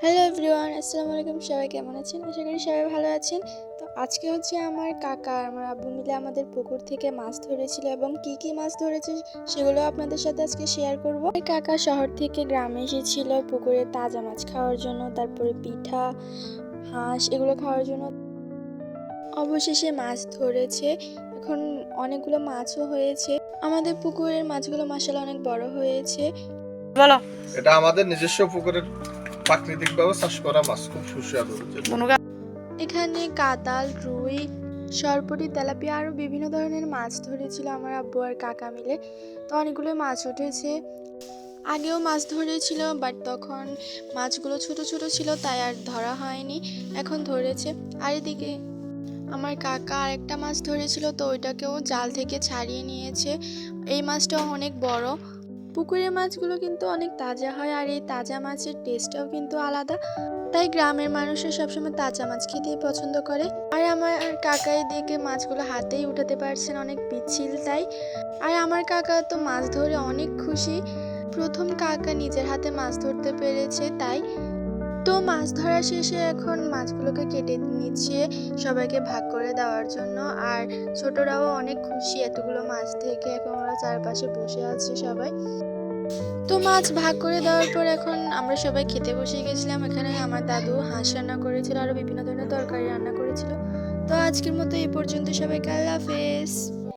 Hello everyone, আসসালামু আলাইকুম। সবাই কেমন আছেন? আশা করি সবাই ভালো আছেন। তো আজকে হচ্ছে আমার কাকা আর আমার আব্বু মিলে আমাদের পুকুর থেকে মাছ ধরেছিল এবং কি কি মাছ ধরেছে সেগুলো আপনাদের সাথে আজকে শেয়ার করব। কাকা শহর থেকে গ্রামে এসেছিল পুকুরে তাজা মাছ খাওয়ার জন্য, তারপরে পিঠা, হাঁস এগুলো খাওয়ার জন্য। অবশেষে মাছ ধরেছে। এখন অনেকগুলো মাছও হয়েছে। আমাদের পুকুরের মাছগুলো মাশাআল্লাহ অনেক বড় হয়েছে। বলো, এটা আমাদের নিজস্ব পুকুরের প্রাকৃতিকভাবে চাষ করা মাছ, খুব সুস্বাদু। এখানে কাতাল, রুই, সরপুঁটি, তেলাপিয়া আরও বিভিন্ন ধরনের মাছ ধরেছিল আমার আব্বু আর কাকা মিলে। তো অনেকগুলো মাছ উঠেছে। আগেও মাছ ধরেছিল, বাট তখন মাছগুলো ছোট ছোট ছিল, তাই আর ধরা হয়নি। এখন ধরেছে। আর এদিকে আমার কাকা আরেকটা মাছ ধরেছিল, তো ওইটাকেও জাল থেকে ছাড়িয়ে নিয়েছে। এই মাছটাও অনেক বড়। পুকুরের মাছগুলো কিন্তু অনেক তাজা হয়, আর এই তাজা মাছের টেস্টটাও কিন্তু আলাদা। তাই গ্রামের মানুষরা সবসময় তাজা মাছ খেতেই পছন্দ করে। আর আমার কাকা এদিকে মাছগুলো হাতেই উঠাতে পারছেন, অনেক পিচ্ছিল তাই। আর আমার কাকা তো মাছ ধরে অনেক খুশি। প্রথম কাকা নিজের হাতে মাছ ধরতে পেরেছে তাই। তো মাছ ধরা শেষে এখন মাছগুলোকে কেটে নিচ্ছে সবাইকে ভাগ করে দেওয়ার জন্য। আর ছোটরাও অনেক খুশি এতগুলো মাছ থেকে। এখন ওরা চারপাশে বসে আছে সবাই। তো মাছ ভাগ করে দেওয়ার পর এখন আমরা সবাই খেতে বসে গেছিলাম। এখানে আমার দাদু হাঁস রান্না করেছিল, আরো বিভিন্ন ধরনের তরকারি রান্না করেছিল। তো আজকের মতো এই পর্যন্ত, সবাইকে আল্লাহ হাফেজ।